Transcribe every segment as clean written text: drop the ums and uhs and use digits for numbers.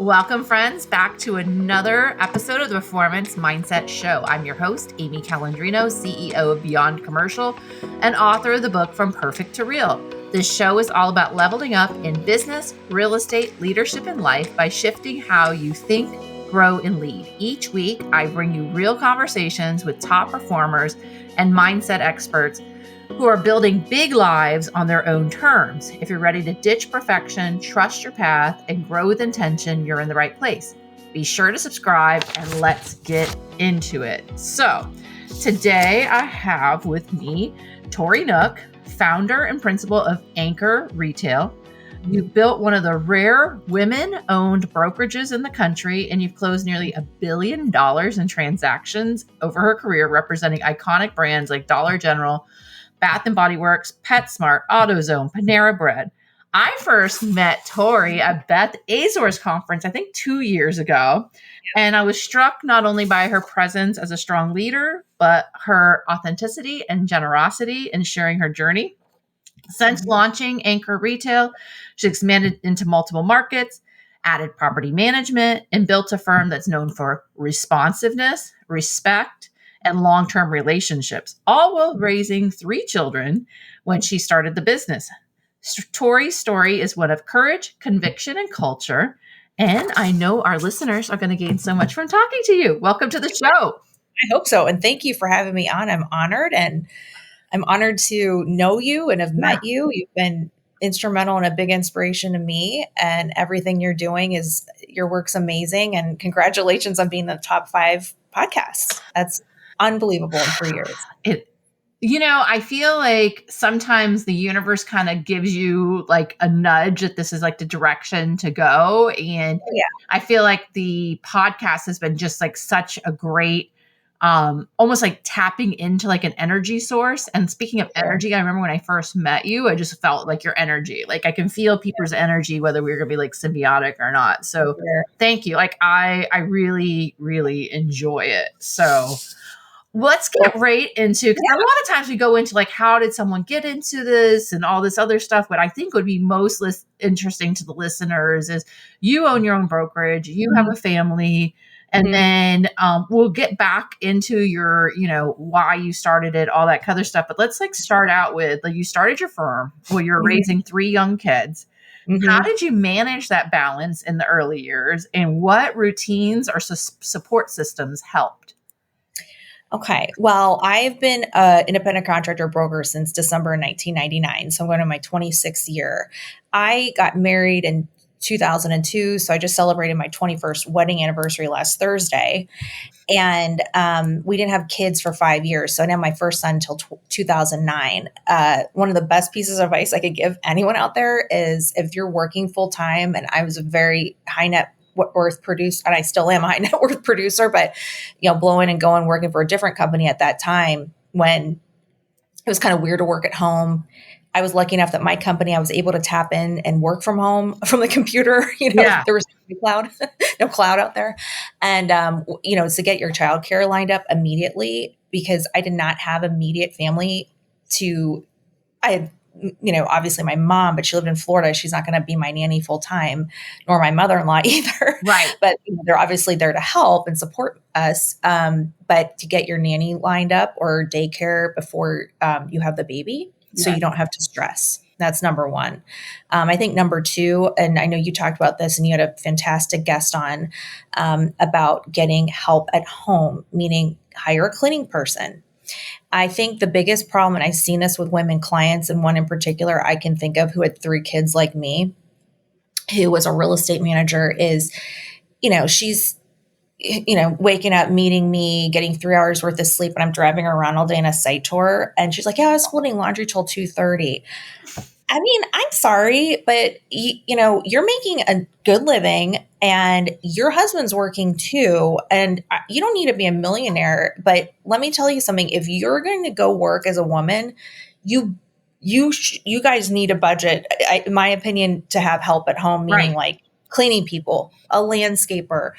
Welcome, friends, back to another episode of the Performance Mindset Show. I'm your host, Amy Calandrino, CEO of Beyond Commercial and author of the book From Perfect to Real. This show is all about leveling up in business, real estate, leadership, and life by shifting how you think, grow, and lead. Each week, I bring you real conversations with top performers and mindset experts who are building big lives on their own terms. If you're ready to ditch perfection, trust your path, and grow with intention, you're in the right place. Be sure to subscribe and let's get into it. So, today I have with me Tori Nook, founder and principal of Anchor Retail. You've built one of the rare women-owned brokerages in the country, and you've closed nearly $1 billion in transactions over her career, representing iconic brands like Dollar General, Bath & Body Works, PetSmart, AutoZone, Panera Bread. I first met Tori at Beth Azor's conference, I think 2 years ago. And I was struck not only by her presence as a strong leader, but her authenticity and generosity in sharing her journey. Since launching Anchor Retail, she expanded into multiple markets, added property management, and built a firm that's known for responsiveness, respect, and long-term relationships, all while raising 3 children when she started the business. Tori's story is one of courage, conviction, and culture. And I know our listeners are going to gain so much from talking to you. Welcome to the show. I hope so. And thank you for having me on. I'm honored, and I'm honored to know you and have met you. You've been instrumental and a big inspiration to me, and everything you're doing your work's amazing. And congratulations on being in the top 5 podcasts. That's unbelievable in 3 years. I feel like sometimes the universe kind of gives you like a nudge that this is like the direction to go. And I feel like the podcast has been just like such a great, almost like tapping into like an energy source. And speaking of energy, I remember when I first met you, I just felt like your energy, like I can feel people's energy, whether we're going to be like symbiotic or not. So thank you. Like I really, really enjoy it. So let's get right into, because a lot of times we go into like, how did someone get into this and all this other stuff? What I think would be most interesting to the listeners is you own your own brokerage, you have a family, and then we'll get back into your, why you started it, all that other stuff. But let's like start out with, like, you started your firm where you're raising 3 young kids. How did you manage that balance in the early years, and what routines or support systems helped? Okay. Well, I've been an independent contractor broker since December 1999. So I'm going to my 26th year. I got married in 2002. So I just celebrated my 21st wedding anniversary last Thursday. And we didn't have kids for 5 years. So I didn't have my first son until 2009. One of the best pieces of advice I could give anyone out there is if you're working full time, and I was a very high net worth producer, and I still am a high net worth producer, but blowing and going, working for a different company at that time when it was kind of weird to work at home. I was lucky enough that my company, I was able to tap in and work from home from the computer. There was no cloud out there. And, to get your childcare lined up immediately, because I did not have immediate family I had, obviously my mom, but she lived in Florida. She's not going to be my nanny full time, nor my mother-in-law either. Right. But they're obviously there to help and support us. But to get your nanny lined up or daycare before you have the baby, so you don't have to stress. That's number one. I think number 2, and I know you talked about this and you had a fantastic guest on about getting help at home, meaning hire a cleaning person. I think the biggest problem, and I've seen this with women clients, and one in particular I can think of who had 3 kids like me, who was a real estate manager, is, she's, waking up, meeting me, getting 3 hours worth of sleep, and I'm driving her around all day in a site tour. And she's like, yeah, I was folding laundry till 2:30. I mean, I'm sorry, but you're making a good living and your husband's working too. And you don't need to be a millionaire, but let me tell you something. If you're going to go work as a woman, you guys need a budget, in my opinion, to have help at home, meaning like cleaning people, a landscaper,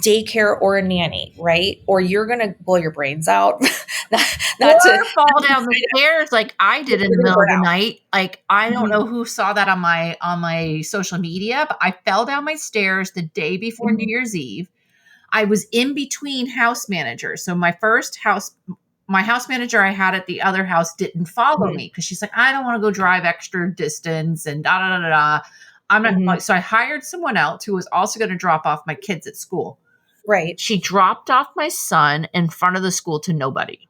daycare or a nanny, right? Or you're going to blow your brains out. Or not to fall down the stairs like I did in the you're going to middle burn of the out. night. Like, I don't Mhm, know who saw that on my social media, but I fell down my stairs the day before New mhm, Year's Eve. I was in between house managers. So my house manager I had at the other house didn't follow mhm, me because she's like, I don't want to go drive extra distance and da da da da da. I'm not. mhm. So I hired someone else who was also going to drop off my kids at school. Right. She dropped off my son in front of the school to nobody.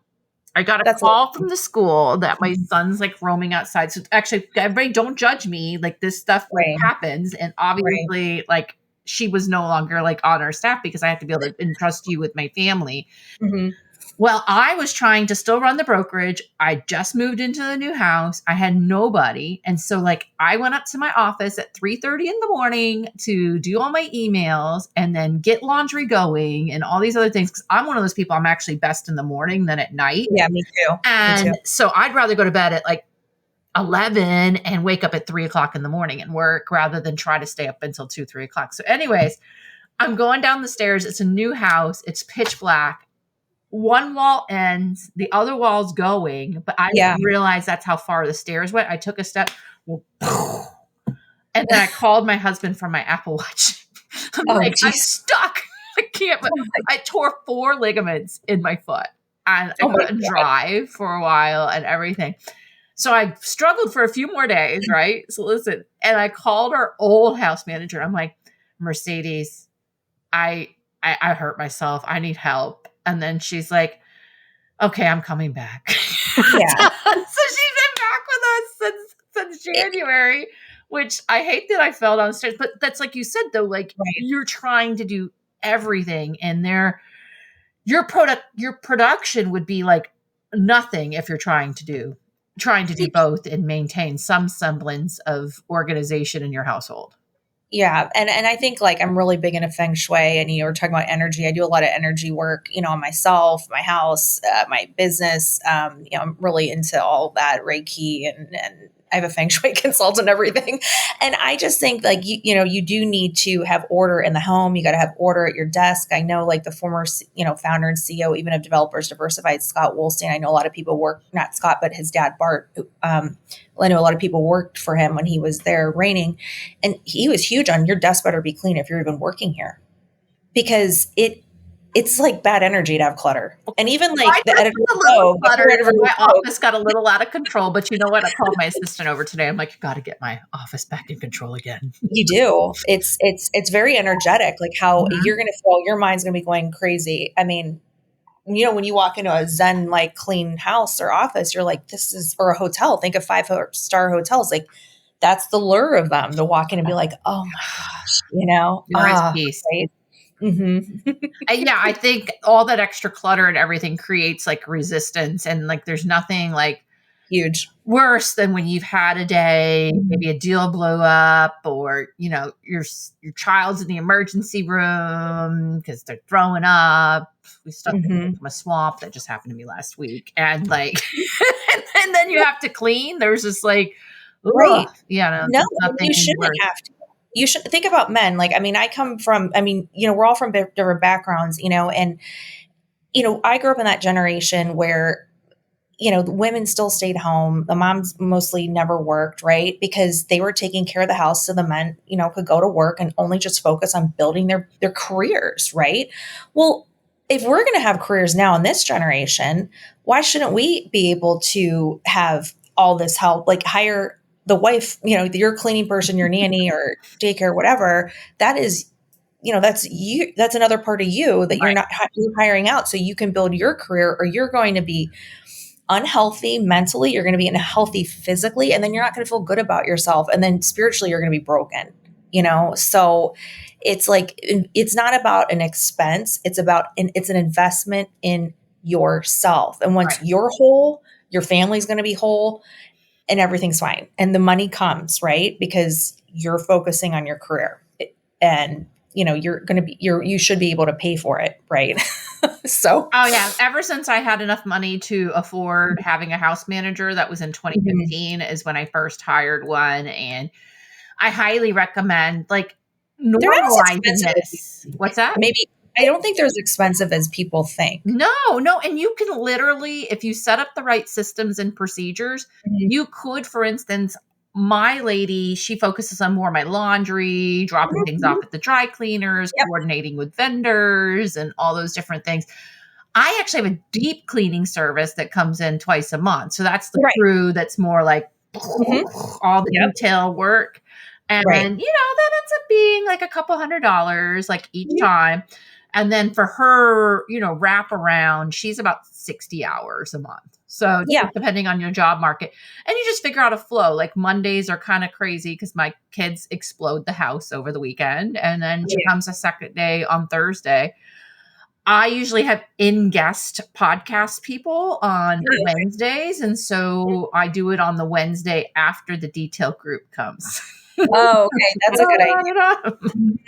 I got a That's a call from the school that my mhm, son's like roaming outside. So actually, everybody don't judge me. Like, this stuff like right, happens, and right. obviously, like, she was no longer like on our staff because I have to be able to entrust you with my family. Mhm. Well, I was trying to still run the brokerage. I just moved into the new house. I had nobody. And so like I went up to my office at 3:30 in the morning to do all my emails and then get laundry going and all these other things. Cause I'm one of those people, I'm actually best in the morning than at night. Yeah, me too. Me too. And so I'd rather go to bed at like 11 and wake up at 3 o'clock in the morning and work rather than try to stay up until 2, 3 o'clock. So anyways, I'm going down the stairs. It's a new house. It's pitch black. One wall ends, the other wall's going, but I Yeah. didn't realize that's how far the stairs went. I took a step, well, and then I called my husband from my Apple Watch. I'm Oh, like, I'm geez. stuck. I can't. Oh my I tore 4 ligaments in my foot, and I oh my couldn't god. drive for a while and everything. So I struggled for a few more days, right? So listen, and I called our old house manager. I'm like, Mercedes, I I hurt myself. I need help. And then she's like, okay, I'm coming back. So she's Yeah. been back with us since It January, which I hate that I fell downstairs. But that's like you said though, like right. you're trying to do everything, and your production would be like nothing if you're trying to do both and maintain some semblance of organization in your household. Yeah, and I think like I'm really big into feng shui, and you were talking about energy. I do a lot of energy work, on myself, my house, my business. I'm really into all that Reiki, and I have a feng shui consultant and everything. And I just think like you do need to have order in the home. You got to have order at your desk. I know like the former founder and CEO even of Developers Diversified, Scott Wolstein. I know a lot of people work, not Scott, but his dad Bart. I know a lot of people worked for him when he was there reigning, and he was huge on your desk better be clean if you're even working here, because it's like bad energy to have clutter. And even My like the desk editor was of a little Vogue, the cluttered, editor and of my Vogue, office got a little out of control. But you know what? I called my assistant over today. I'm like, you got to get my office back in control again. you do. It's very energetic, like how Mhm. you're gonna feel your mind's gonna be going crazy. I mean, when you walk into a zen like clean house or office, you're like, this is, or a hotel, think of 5-star hotels, like that's the lure of them, to walk in and be like, oh my gosh, You're at peace. right. Hmm. Yeah, I think all that extra clutter and everything creates like resistance, and like there's nothing like Huge. worse than when you've had a day, Mhm. maybe a deal blew up, or your child's in the emergency room because they're throwing up. We stuck them Mhm. from a swamp that just happened to me last week, and like, and then you have to clean. There's just like, ugh, Right. yeah, no, No, there's and you nothing shouldn't worse. have to. You should think about men. Like, I mean, we're all from different backgrounds, and, I grew up in that generation where, the women still stayed home. The moms mostly never worked, right? Because they were taking care of the house so the men, could go to work and only just focus on building their careers, right? Well, if we're going to have careers now in this generation, why shouldn't we be able to have all this help? Like hire the wife, your cleaning person, your nanny or daycare, whatever. That is, that's you. That's another part of you that Right. you're hiring out so you can build your career, or you're going to be unhealthy mentally, you're going to be unhealthy physically, and then you're not going to feel good about yourself. And then spiritually, you're going to be broken, So it's like, it's not about an expense. It's an investment in yourself. And once Right. you're whole, your family's going to be whole and everything's fine. And the money comes, right? Because you're focusing on your career, and you should be able to pay for it. Right. So, Oh yeah, ever since I had enough money to afford having a house manager, that was in mhm. 2015 is when I first hired one, and I highly recommend like They're not as normalizing expensive as this. What's that? maybe. I don't think they're as expensive as people think. No, no, and you can literally, if you set up the right systems and procedures, Mhm. you could, for instance, my lady, she focuses on more my laundry, dropping Mhm, things off mhm. at the dry cleaners, Yep. coordinating with vendors, and all those different things. I actually have a deep cleaning service that comes in twice a month. So that's the Right. crew that's more like Mhm. all the Yep. detail work. And, Right. that ends up being like a couple $100 like each Mhm. time. And then for her, wrap around, she's about 60 hours a month. So Yeah. just depending on your job market. And you just figure out a flow. Like Mondays are kind of crazy because my kids explode the house over the weekend. And then she Yeah. comes a second day on Thursday. I usually have in guest podcast people on Oh, okay. Wednesdays. And so I do it on the Wednesday after the detail group comes. Oh, okay. That's a good idea. Mhm.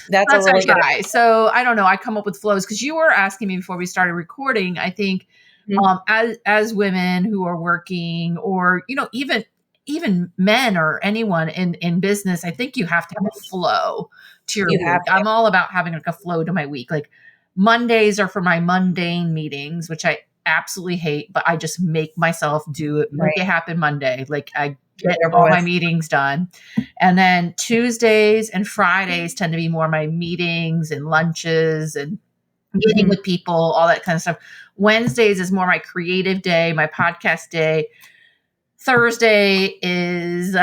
That's a That's our really good guy. So I don't know. I come up with flows because you were asking me before we started recording. I think idea. as women who are working, or even men or anyone in business, I think you have to have a Mhm. flow to your You week. have to. I'm all about having like a flow to my week. Like Mondays are for my mundane meetings, which I absolutely hate, but I just make myself do it, make it Right. happen Monday. Like I Get get it over all my with. meetings done. And then Tuesdays and Fridays tend to be more my meetings and lunches and meeting Mhm. with people, all that kind of stuff. Wednesdays is more my creative day, my podcast day. Thursday is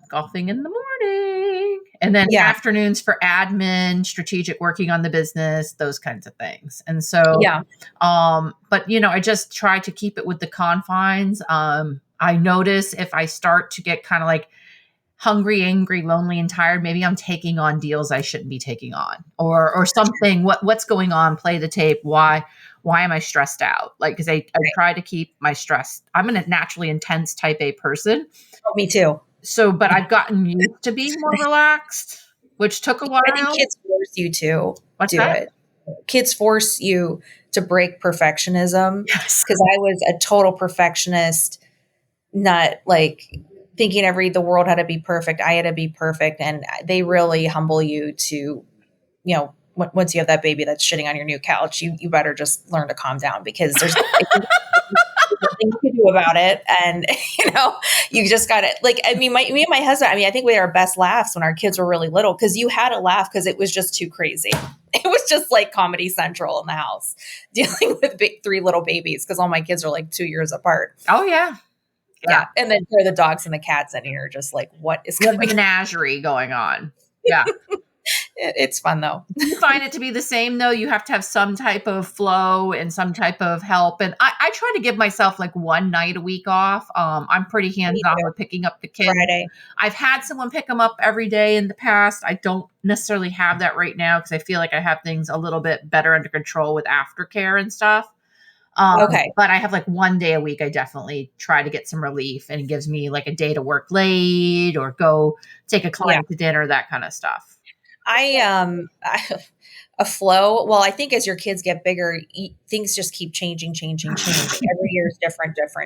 golfing in the morning. And then Yeah. afternoons for admin, strategic working on the business, those kinds of things. And so, Yeah. but I just try to keep it with the confines. I notice if I start to get kind of like hungry, angry, lonely, and tired, maybe I'm taking on deals I shouldn't be taking on, or something. What's going on? Play the tape. Why am I stressed out? Like, because I Right. try to keep my stress. I'm a naturally intense type A person. Oh, me too. So, but I've gotten used to being more relaxed, which took a I think while. kids force you to What's do that? it. Kids force you to break perfectionism Yes. because I was a total perfectionist, not like thinking the world had to be perfect. I had to be perfect. And they really humble you to, once you have that baby that's shitting on your new couch, you better just learn to calm down because there's nothing you can do about it. And, you just got to like, I mean, me and my husband, I mean, I think we had our best laughs when our kids were really little because you had to laugh because it was just too crazy. It was just like Comedy Central in the house dealing with three little babies because all my kids are like 2 years apart. Oh yeah. Yeah. Yeah. And then there are the dogs and the cats in here, just like, what is You have the going on? menagerie going on. Yeah. It's fun though. Do you find it to be the same though? You have to have some type of flow and some type of help. And I try to give myself like one night a week off. I'm pretty hands Me on too. with picking up the kids. Friday. I've had someone pick them up every day in the past. I don't necessarily have that right now because I feel like I have things a little bit better under control with aftercare and stuff. Okay. But I have like one day a week. I definitely try to get some relief, and it gives me like a day to work late or go take a Yeah. client to dinner, that kind of stuff. A flow. Well, I think as your kids get bigger, things just keep changing. Every year is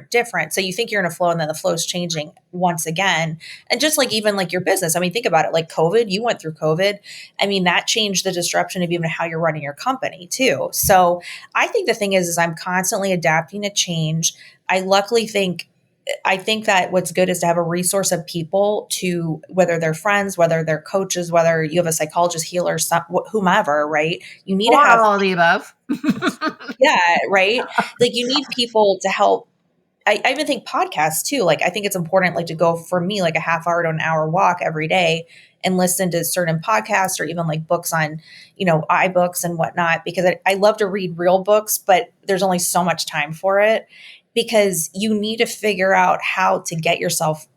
different. So you think you're in a flow, and then the flow's changing once again. And just like even like your business, I mean, think about it. Like COVID, you went through COVID. I mean, that changed the disruption of even how you're running your company too. So I think the thing is I'm constantly adapting to change. I think that what's good is to have a resource of people to, whether they're friends, whether they're coaches, whether you have a psychologist, healer, whomever, right? You need to Or have, all of the above. yeah, right? Like you need people to help. I even think podcasts too. Like I think it's important, like to go for me, like a half hour to an hour walk every day and listen to certain podcasts or even like books on, iBooks and whatnot, because I love to read real books, but there's only so much time for it because you need to figure out how to get yourself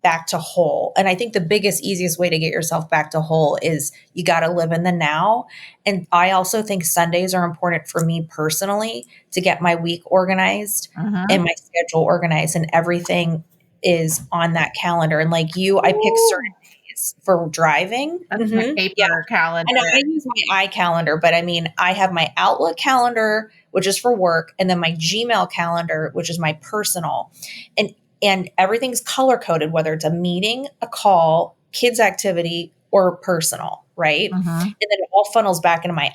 back to whole. And I think the biggest, easiest way to get yourself back to whole is you got to live in the now. And I also think Sundays are important for me personally to get my week organized Mhm. and my schedule organized, and everything is on that calendar. And like you, I pick certain Ooh, days for driving. that's my Mhm. Yeah. paper calendar. I know I use my iCalendar, but I mean, I have my Outlook calendar, which is for work, and then my Gmail calendar, which is my personal. And everything's color coded, whether it's a meeting, a call, kids activity, or personal, right? And Mm-hmm. then it all funnels back into my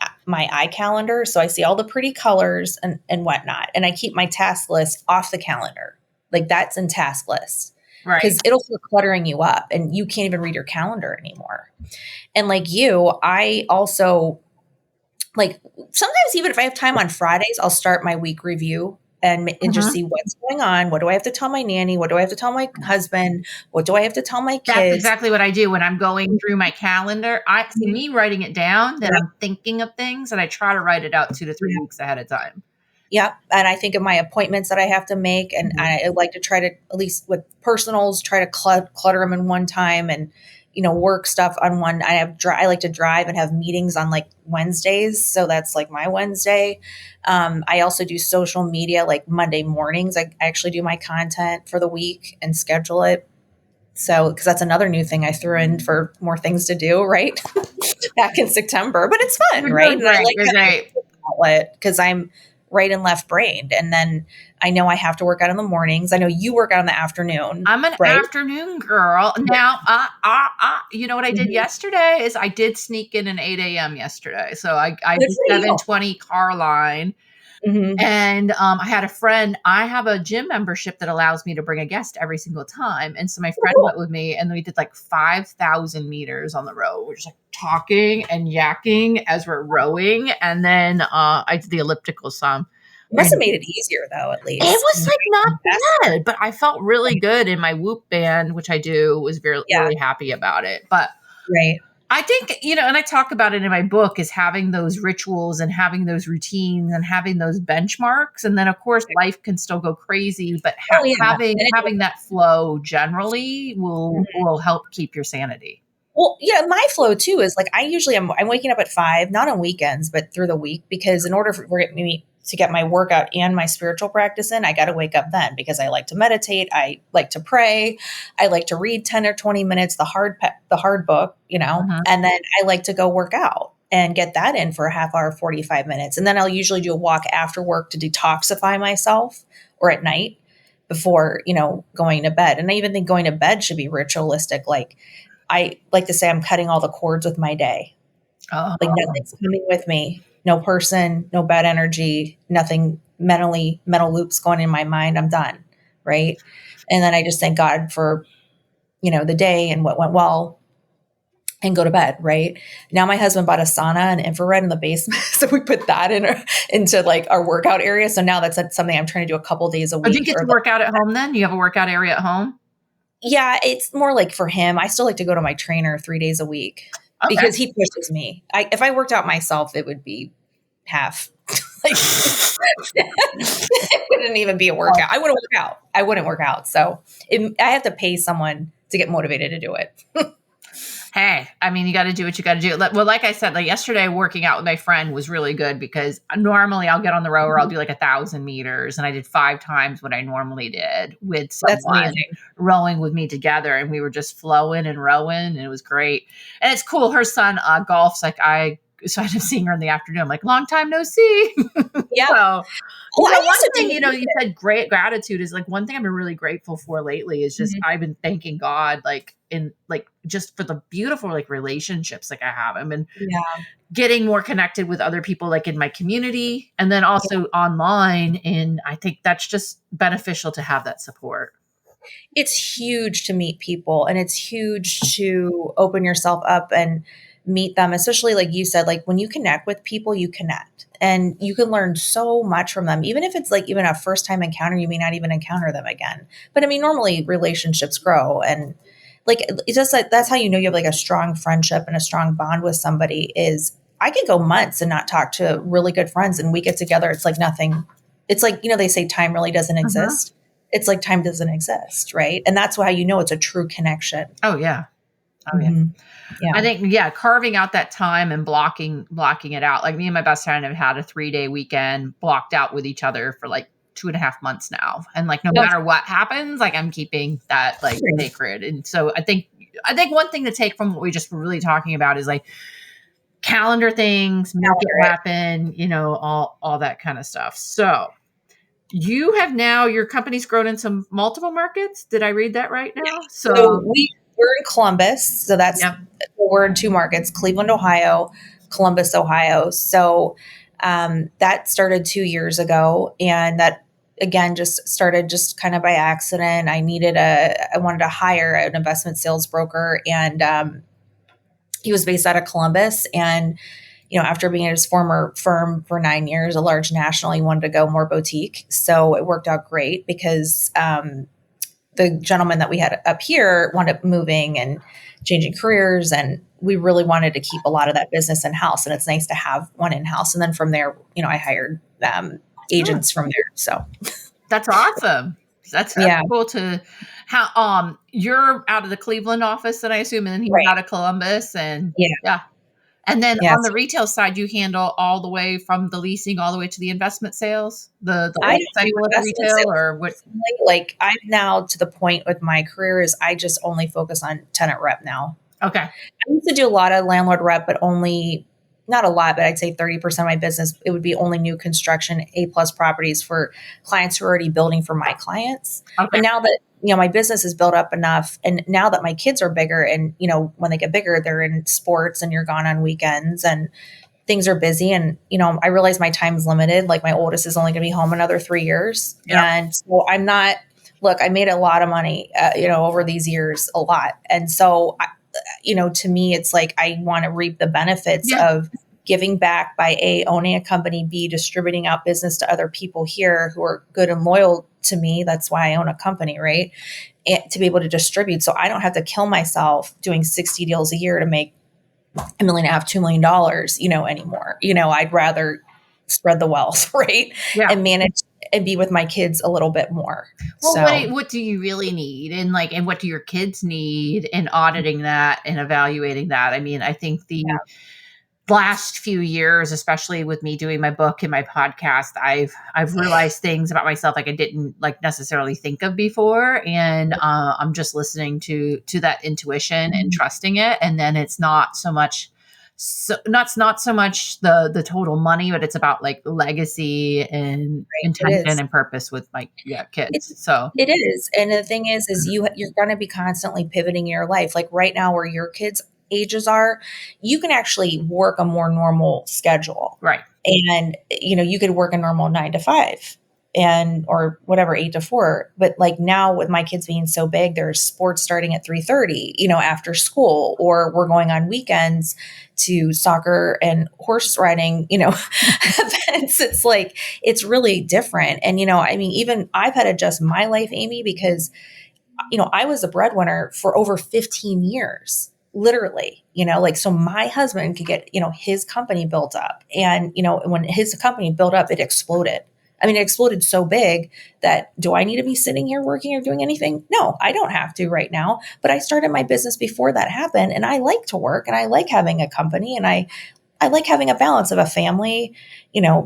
iCalendar. So I see all the pretty colors and whatnot. And I keep my task list off the calendar. Like that's in task list Right. because it'll start cluttering you up and you can't even read your calendar anymore. And like you, I also like sometimes even if I have time on Fridays, I'll start my week review and just Mm-hmm. see what's going on. What do I have to tell my nanny? What do I have to tell my husband? What do I have to tell my That's kids? exactly what I do when I'm going through my calendar. I see Mhm. me writing it down, then Yep. I'm thinking of things and I try to write it out 2 to 3 Yeah. weeks ahead of time. Yep. And I think of my appointments that I have to make. And Mhm. I like to try to, at least with personals, try to clutter them in one time and, work stuff on one. I like to drive and have meetings on like Wednesdays. So that's like my Wednesday. I also do social media like Monday mornings. I actually do my content for the week and schedule it. So, because that's another new thing I threw in for more things to do, right? Back in September, but it's fun, You're right? doing And I great. like You're having great. an outlet because I'm right and left brained. And then I know I have to work out in the mornings. I know you work out in the afternoon, I'm an right? afternoon girl. Now, you know what I did Mhm. yesterday is I did sneak in an 8 a.m. yesterday. So I Good did for you. 7:20 car line. Mhm. And I had a friend, I have a gym membership that allows me to bring a guest every single time. And so my friend Cool. went with me and we did like 5,000 meters on the road. We're just like talking and yakking as we're rowing. And then I did the elliptical some. Must have made it easier though, at It least. was like not Yes. bad, but I felt really good in my Whoop band, which I do, was very Yeah. really happy about it. But Right. I think, and I talk about it in my book is having those rituals and having those routines and having those benchmarks. And then of course life can still go crazy, but Oh yeah. having And having that flow generally it, will help keep your sanity. well, yeah, my flow too is like I usually I'm waking up at 5, not on weekends, but through the week because in order for me to get my workout and my spiritual practice in, I got to wake up then because I like to meditate, I like to pray, I like to read 10 or 20 minutes the hard book, Mhm. and then I like to go work out and get that in for a half hour, 45 minutes. And then I'll usually do a walk after work to detoxify myself or at night before, going to bed. And I even think going to bed should be ritualistic. Like I like to say I'm cutting all the cords with my day. Like Oh, nothing's coming with me. No person, no bad energy, nothing mental loops going in my mind. I'm done. Right. And then I just thank God for, the day and what went well and go to bed. Right. Now my husband bought a sauna and infrared in the basement. So we put that into like our workout area. So now that's something I'm trying to do a couple days a do you week get to work out at home then? You have a workout area at home? yeah, it's more like for him. I still like to go to my trainer 3 days a week Okay. because he pushes me. If I worked out myself, it would be half. Like, it wouldn't even be a workout. I wouldn't work out. I wouldn't work out. So I have to pay someone to get motivated to do it. Hey, I mean, you got to do what you got to do. Well, like I said, like yesterday, working out with my friend was really good because normally I'll get on the rower, I'll do like 1,000 meters, and I did 5 times what I normally did with That's someone amazing. rowing with me together, and we were just flowing and rowing, and it was great. And it's cool. Her son golfs so I ended up seeing her in the afternoon. I'm like, long time no see. Yeah. So, Well, I one used to thing, do you said great gratitude is like one thing I've been really grateful for lately is just Mhm. I've been thanking God like in like just for the beautiful like relationships like I have. I've been Yeah. getting more connected with other people like in my community and then also online. And I think that's just beneficial to have that support. It's huge to meet people and it's huge to open yourself up and meet them, especially like you said, like when you connect with people, you connect and you can learn so much from them. Even if it's like even a first time encounter, you may not even encounter them again. But I mean, normally relationships grow and like it's just like that's how you know you have like a strong friendship and a strong bond with somebody is I can go months and not talk to really good friends and we get together. It's like nothing. It's like, they say time really doesn't Mhm. exist. It's like time doesn't exist, right? And that's why you know it's a true connection. Oh yeah. Oh yeah. Mhm. I Yeah. think carving out that time and blocking it out. Like me and my best friend have had a 3-day weekend blocked out with each other for like 2.5 months now. And like no That's matter what happens, like I'm keeping that like great. sacred. And so I think one thing to take from what we just were really talking about is like calendar things, make it Calendar it. happen, all that kind of stuff. So your company's grown into multiple markets. Did I read that right now? So So we're in Columbus. So Yep. we're in two markets, Cleveland, Ohio, Columbus, Ohio. So that started 2 years ago. And that again, just started just kind of by accident. I wanted to hire an investment sales broker, and he was based out of Columbus. And, after being at his former firm for 9 years, a large national, he wanted to go more boutique. So it worked out great because the gentleman that we had up here wound up moving and changing careers. And we really wanted to keep a lot of that business in house. And it's nice to have one in house. And then from there, I hired agents from there. So That's awesome. That's yeah, cool to how you're out of the Cleveland office, then I assume, and then he's right. out of Columbus, and Yeah. yeah. And then on Yes. the retail side, you handle all the way from the leasing all the way to the investment sales, the I life don't do cycle of the investment retail, sales or what? personally. Like I'm now to the point with my career is I just only focus on tenant rep now. Okay. I used to do a lot of landlord rep, but only not a lot, but I'd say 30% of my business, it would be only new construction, A+ properties for clients who are already building for my clients. Okay. But now that, my business is built up enough, and now that my kids are bigger and, when they get bigger, they're in sports and you're gone on weekends and things are busy. And, I realize my time's limited. Like my oldest is only going to be home another 3 years. Yeah. And so I made a lot of money, over these years, a lot. And so to me, it's like I want to reap the benefits Yeah. of giving back by A, owning a company, B, distributing out business to other people here who are good and loyal to me. That's why I own a company, right? And to be able to distribute. So I don't have to kill myself doing 60 deals a year to make $1.5 million, $2 million, anymore. I'd rather spread the wealth, right? Yeah. And manage and be with my kids a little bit more. Well, So what do you really need, and what do your kids need in auditing that and evaluating that? I mean, I think the last few years, especially with me doing my book and my podcast, I've realized things about myself like I didn't like necessarily think of before, and I'm just listening to that intuition and trusting it. And then it's not so much. So not so much the total money, but it's about like legacy and it intention is. and purpose with my kids. It's So it is. And the thing is you're going to be constantly pivoting your life. Like right now where your kids ages are, you can actually work a more normal schedule. right. And you could work a normal 9 to 5 and or whatever 8 to 4. But like now with my kids being so big, there's sports starting at 3:30, after school, or we're going on weekends to soccer and horse riding, events. It's like it's really different. And even I've had to adjust my life, Amy, because I was a breadwinner for over 15 years, literally, like, so my husband could get, his company built up. And, when his company built up, it exploded. I mean, it exploded so big that do I need to be sitting here working or doing anything? No, I don't have to right now. But I started my business before that happened. And I like to work and I like having a company and I like having a balance of a family,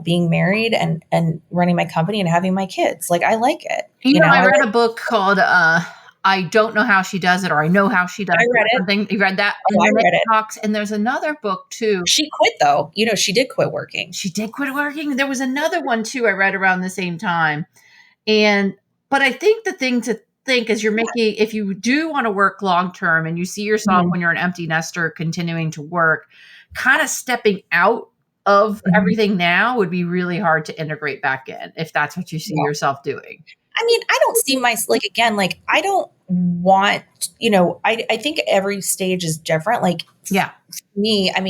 being married and running my company and having my kids. Like I like it. I read a book called I don't know how she does it, or I know how she does I read it. it. Something you read that, Oh, and I then read it it. talks. And there's another book too. She quit though. She did quit working. She did quit working. There was another one too I read around the same time, and but I think the thing to think is you're making if you do want to work long term and you see yourself when you're an empty nester continuing to work, kind of stepping out of everything now would be really hard to integrate back in if that's what you see yourself doing. I mean, I don't see I don't want, I think every stage is different. Like Yeah. for me, I'm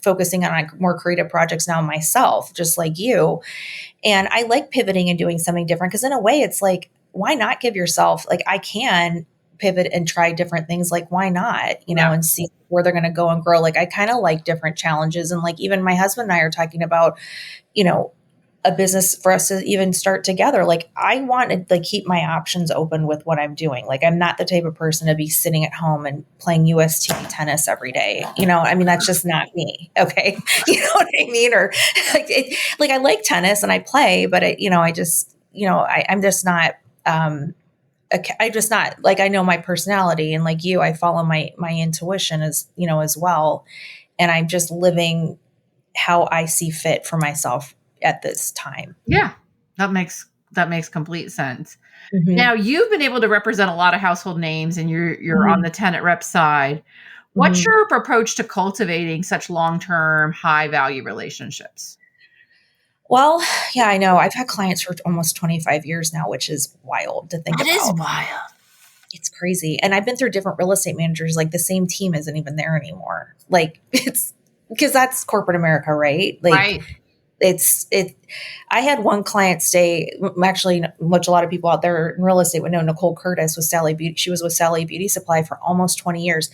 focusing on like more creative projects now myself, just like you. And I like pivoting and doing something different because in a way it's like, why not give yourself, like I can pivot and try different things. Like, why not, and see where they're going to go and grow. Like, I kind of like different challenges. And like, even my husband and I are talking about, a business for us to even start together. Like I want to like keep my options open with what I'm doing. Like I'm not the type of person to be sitting at home and playing UST tennis every day. That's just not me. Okay. You know what I mean? Or like I like tennis and I play, but I'm just not, I just not like, I know my personality and like you, I follow my intuition as well. And I'm just living how I see fit for myself at this time. Yeah, that makes That makes complete sense. Mhm. Now, you've been able to represent a lot of household names and you're on Mhm. the tenant rep side. What's Mhm. your approach to cultivating such long-term, high-value relationships? Well, yeah, I know. I've had clients for almost 25 years now, which is wild to think That is about. wild. It's crazy. And I've been through different real estate managers, like the same team isn't even there anymore. Like it's because that's corporate America, right? Like Right. it I had one client stay, actually, which a lot of people out there in real estate would know, Nicole Curtis with Sally Beauty. She was with Sally Beauty Supply for almost 20 years.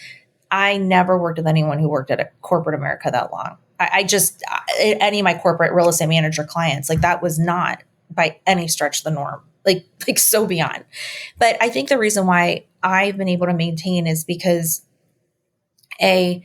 I never worked with anyone who worked at a corporate America that long. Any of my corporate real estate manager clients, like that was not by any stretch the norm, like so beyond. But I think the reason why I've been able to maintain is because a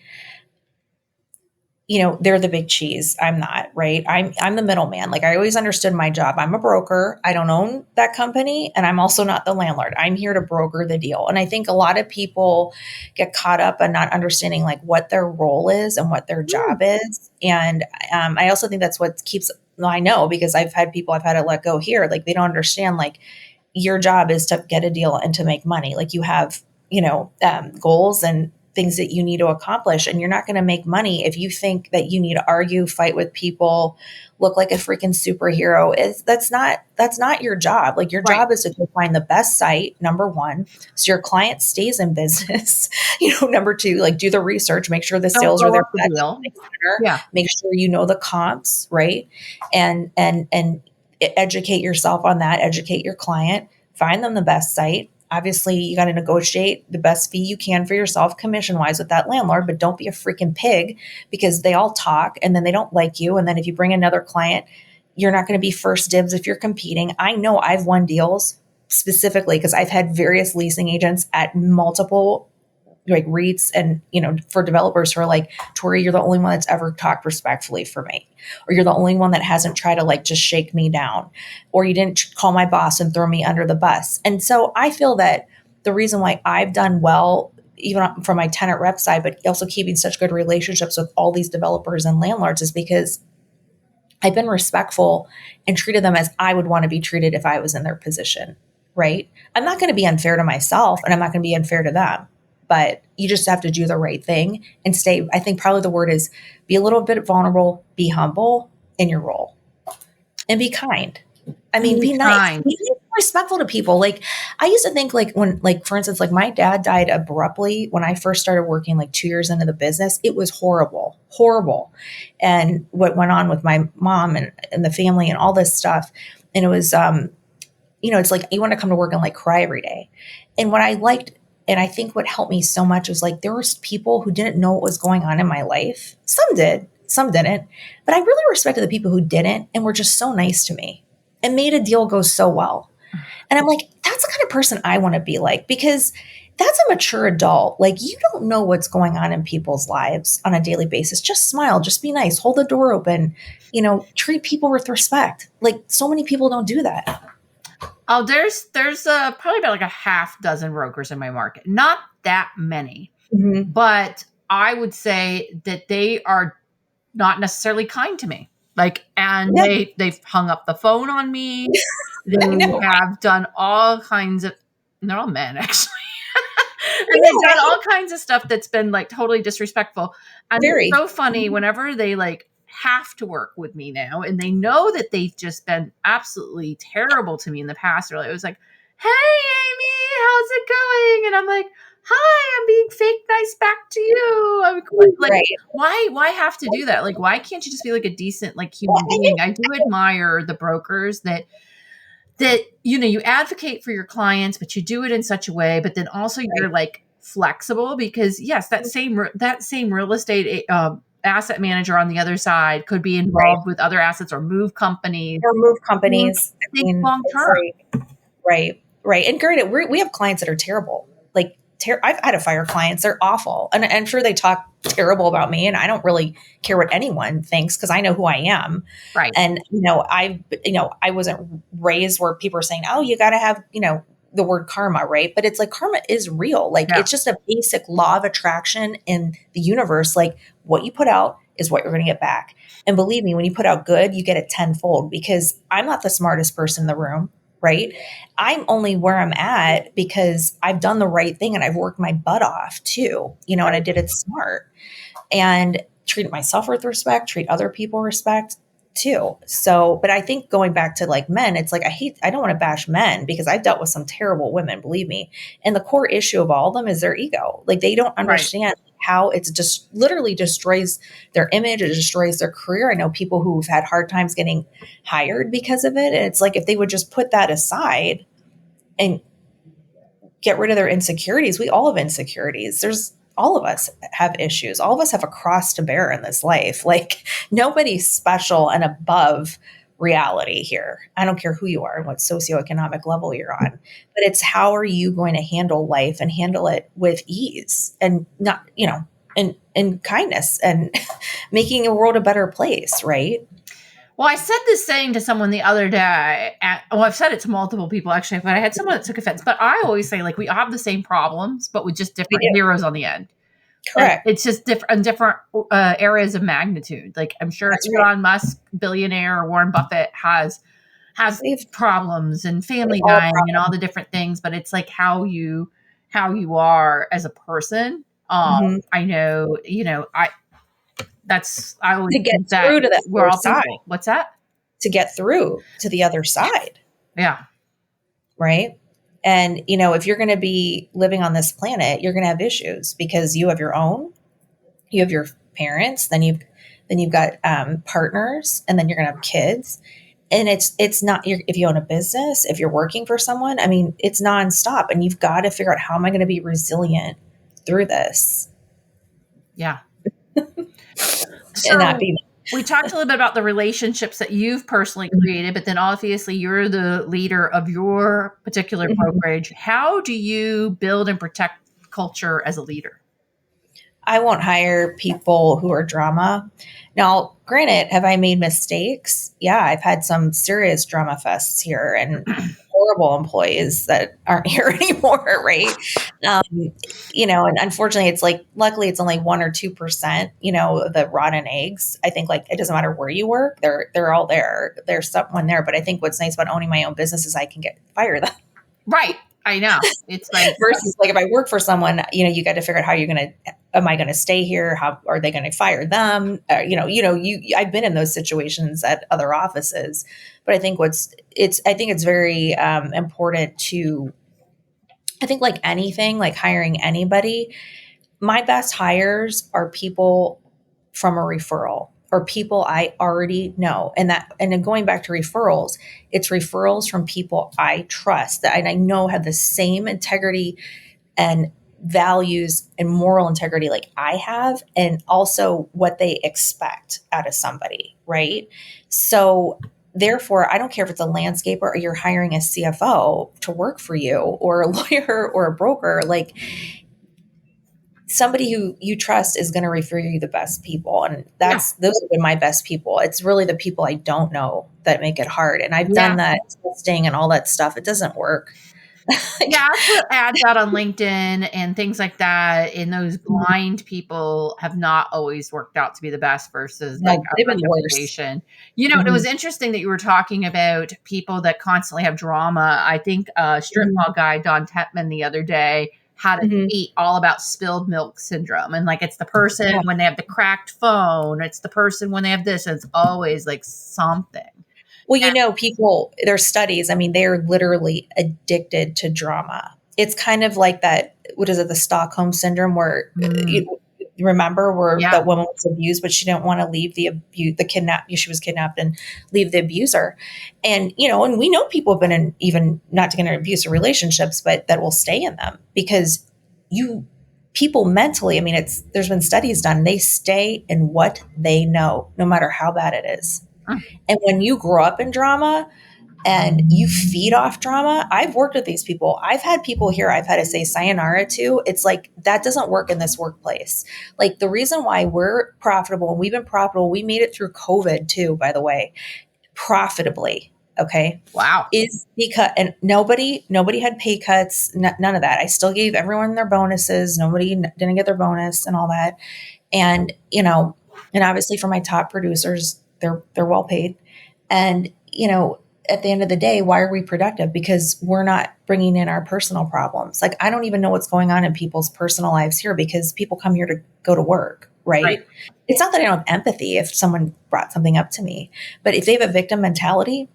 they're the big cheese. I'm not, right? I'm the middleman. Like I always understood my job. I'm a broker. I don't own that company, and I'm also not the landlord. I'm here to broker the deal. And I think a lot of people get caught up in not understanding like what their role is and what their Mm. job is. And I also think that's what keeps. Well, I know because I've had people I've had to let go here. Like they don't understand. Like your job is to get a deal and to make money. Like you have, goals and things that you need to accomplish. And you're not going to make money if you think that you need to argue, fight with people, look like a freaking superhero. That's not your job. Like your Right. job is to go find the best site, number one, so your client stays in business. Number two, like do the research, make sure the Don't sales are blow there up the at deal. the center, Yeah. make sure you know the comps, right? And educate yourself on that, educate your client, find them the best site. Obviously, you got to negotiate the best fee you can for yourself commission wise with that landlord, but don't be a freaking pig because they all talk and then they don't like you. And then if you bring another client, you're not going to be first dibs if you're competing. I know I've won deals specifically because I've had various leasing agents at multiple like REITs and for developers who are like, Tori, you're the only one that's ever talked respectfully for me, or you're the only one that hasn't tried to like just shake me down, or you didn't call my boss and throw me under the bus. And so I feel that the reason why I've done well, even from my tenant rep side, but also keeping such good relationships with all these developers and landlords, is because I've been respectful and treated them as I would want to be treated if I was in their position, right? I'm not going to be unfair to myself and I'm not going to be unfair to them, but you just have to do the right thing and stay. I think probably the word is be a little bit vulnerable, be humble in your role, and be kind. I And mean, be be nice, kind. be respectful to people. Like I used to think like when, like, for instance, like my dad died abruptly when I first started working like 2 years into the business. It was horrible, horrible. And what went on with my mom and the family and all this stuff. And it was, it's like you want to come to work and like cry every day. And what I liked, and I think what helped me so much was like there was people who didn't know what was going on in my life. Some did, some didn't. But I really respected the people who didn't and were just so nice to me and made a deal go so well. And I'm like, that's the kind of person I want to be like because that's a mature adult. Like, you don't know what's going on in people's lives on a daily basis. Just smile, just be nice, hold the door open, treat people with respect. Like, so many people don't do that. Oh, there's probably about like a half dozen brokers in my market. Not that many, Mm-hmm. but I would say that they are not necessarily kind to me. Like, and Yeah, they've hung up the phone on me. They I know. have done all kinds of. And they're all men, actually. I And know. they've And I done think all kinds of stuff that's been like totally disrespectful. And it's very. so funny whenever they like have to work with me now and they know that they've just been absolutely terrible to me in the past. Or like, it was like, hey, Amy, how's it going? And I'm like, hi, I'm being fake nice back to you. I'm like, Right. why have to do that? Like, why can't you just be like a decent like Well, human I being? think, I do admire the brokers that you advocate for your clients, but you do it in such a way, but then also right, you're like flexible because yes, that same real estate asset manager on the other side could be right. involved with other assets or move companies. Or move Think, companies. I think mean, long it's term. like, right, right. And granted, we have clients that are terrible. Like, I've had to fire clients. They're awful. And I'm sure they talk terrible about me. And I don't really care what anyone thinks because I know who I am. Right. And, I wasn't raised where people are saying, oh, you got to have, the word karma, right? But it's like karma is real. Like, Yeah. it's just a basic law of attraction in the universe. Like, what you put out is what you're going to get back. And believe me, when you put out good, you get it tenfold because I'm not the smartest person in the room. right? I'm only where I'm at because I've done the right thing and I've worked my butt off too, and I did it smart and treat myself with respect, treat other people respect too. So, but I think going back to like men, it's like I don't want to bash men because I've dealt with some terrible women, believe me. And the core issue of all of them is their ego. Like they don't Right. understand how it's just literally destroys their image, it destroys their career. I know people who've had hard times getting hired because of it. And it's like if they would just put that aside and get rid of their insecurities. We all have insecurities. All of us have issues. All of us have a cross to bear in this life. Like nobody's special and above reality here. I don't care who you are and what socioeconomic level you're on, but it's how are you going to handle life and handle it with ease and not, in kindness and making the world a better place, right? Well, I said this saying to someone the other day. I've said it to multiple people actually, but I had someone that took offense. But I always say, like, we all have the same problems, but with just We different do. zeros on the end. And Correct. it's just different areas of magnitude. Like, I'm sure That's right. Elon Musk, billionaire, or Warren Buffett has We've problems and family all dying and all the different things. But it's like how you are as a person. mhm. I know, I always To get think that through to the we're other all side. people. What's that? To get through to the other side, Yeah. right? And if you're going to be living on this planet, you're going to have issues because you have your own, you have your parents, then you've got partners, and then you're going to have kids. And it's not if you own a business, if you're working for someone, I mean, it's nonstop, and you've got to figure out how am I going to be resilient through this Yeah. and not So be. we talked a little bit about the relationships that you've personally created, but then obviously you're the leader of your particular Mhm. brokerage. How do you build and protect culture as a leader? I won't hire people who are drama. Now, granted, have I made mistakes? Yeah, I've had some serious drama fests here and horrible employees that aren't here anymore, right? Um, and unfortunately, it's like, luckily, it's only 1 or 2%, the rotten eggs. I think like it doesn't matter where you work, they're all there. There's someone there. But I think what's nice about owning my own business is I can get fired Right. I know. It's like, versus like if I work for someone, you got to figure out how you're going to, am I going to stay here? How are they going to fire them? I've been in those situations at other offices, but I think I think it's very important to, I think like anything, like hiring anybody, my best hires are people from a referral or people I already know. And then going back to referrals, it's referrals from people I trust that I know have the same integrity and values and moral integrity like I have, and also what they expect out of somebody, right? So therefore, I don't care if it's a landscaper or you're hiring a CFO to work for you or a lawyer or a broker, like somebody who you trust is going to refer you the best people. And yeah. those have been my best people. It's really the people I don't know that make it hard. And I've Yeah. done that testing and all that stuff. It doesn't work. Yeah, I put ads out on LinkedIn and things like that. And those blind people have not always worked out to be the best versus like No, a they've been worse. recommendation. It Mhm. was interesting that you were talking about people that constantly have drama. I think strip Mhm. mall guy Don Tetman the other day had a Mhm. tweet all about spilled milk syndrome. And like it's the person Yeah. when they have the cracked phone, it's the person when they have this, and it's always like something. Well, people, there's studies. I mean, they're literally addicted to drama. It's kind of like that. What is it? The Stockholm syndrome, where Mm, you remember where yeah. that woman was abused, but she didn't want to leave she was kidnapped and leave the abuser. And, and we know people have been in even not to get into abusive relationships, but that will stay in them because people mentally, I mean, there's been studies done, they stay in what they know, no matter how bad it is. Mm, And when you grow up in drama and you feed off drama, I've worked with these people. I've had people here I've had to say sayonara to. It's like, that doesn't work in this workplace. Like the reason why we're profitable and we've been profitable, we made it through COVID too, by the way, profitably. Okay. wow. Is because, and nobody had pay cuts, none of that. I still gave everyone their bonuses. Nobody didn't get their bonus and all that. And, and obviously for my top producers, they're well paid. And, at the end of the day, why are we productive? Because we're not bringing in our personal problems. Like, I don't even know what's going on in people's personal lives here because people come here to go to work, right? It's not that I don't have empathy if someone brought something up to me, but if they have a victim mentality,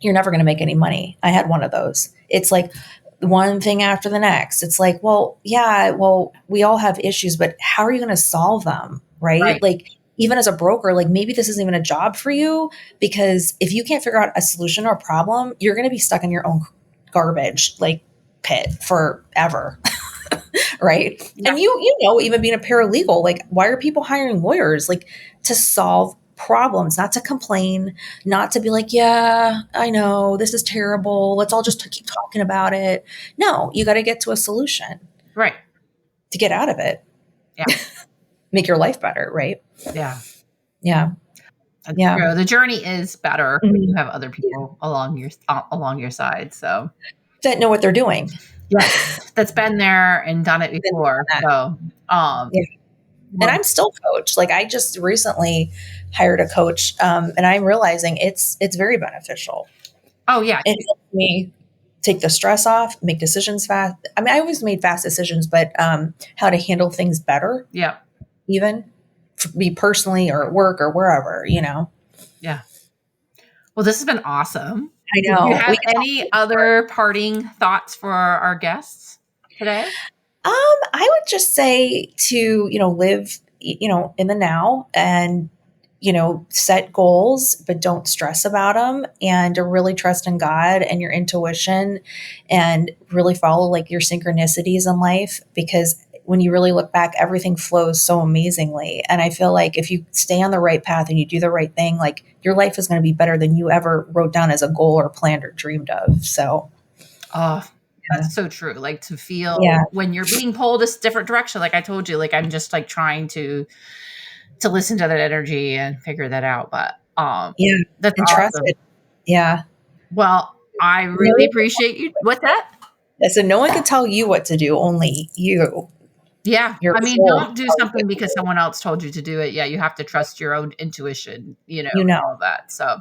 you're never going to make any money. I had one of those. It's like one thing after the next. It's like, well, yeah, well, we all have issues, but how are you going to solve them? Right? Like, even as a broker, like maybe this isn't even a job for you because if you can't figure out a solution or a problem, you're going to be stuck in your own garbage like pit forever. Right. Yeah. And you know, even being a paralegal, like why are people hiring lawyers? Like to solve problems, not to complain, not to be like, yeah, I know this is terrible. Let's all just keep talking about it. No, you got to get to a solution. Right. To get out of it. Yeah. Make your life better. Right. Yeah. Yeah. That's Yeah. true. The journey is better when you have other people along your side. So that know what they're doing. Yes. That's been there and done it before. So, yeah. And I'm still coach. Like I just recently hired a coach, and I'm realizing it's very beneficial. Oh yeah. It helps me take the stress off, make decisions fast. I mean, I always made fast decisions, but how to handle things better. Yeah. Even for me personally or at work or wherever, you know. Yeah. Well, this has been awesome. I know. Do you have any other parting thoughts for our guests today? I would just say to, live, in the now and, set goals, but don't stress about them and to really trust in God and your intuition and really follow like your synchronicities in life because when you really look back, everything flows so amazingly. And I feel like if you stay on the right path and you do the right thing, like your life is going to be better than you ever wrote down as a goal or planned or dreamed of. So, that's so true. Like to feel when you're being pulled a different direction. Like I told you, like I'm just like trying to listen to that energy and figure that out. But that's and awesome. trust it. Yeah. Well, I really appreciate you. What's that? I said no one can tell you what to do, only you. Yeah. Your I mean, soul don't do something because someone else told you to do it. Yeah, you have to trust your own intuition, all of that. So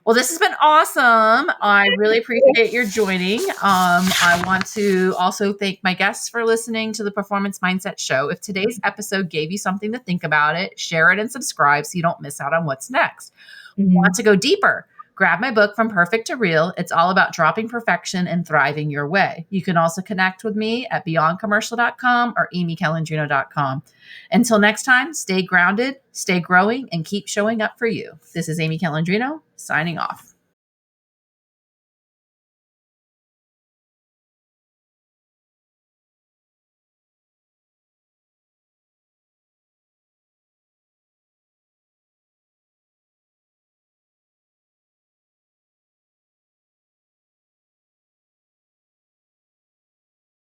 well, this has been awesome. I really appreciate your joining. I want to also thank my guests for listening to the Performance Mindset Show. If today's episode gave you something to think about it, share it and subscribe so you don't miss out on what's next. Want to go deeper? Grab my book, From Perfect to Real. It's all about dropping perfection and thriving your way. You can also connect with me at beyondcommercial.com or amycalandrino.com. Until next time, stay grounded, stay growing, and keep showing up for you. This is Amy Calandrino signing off.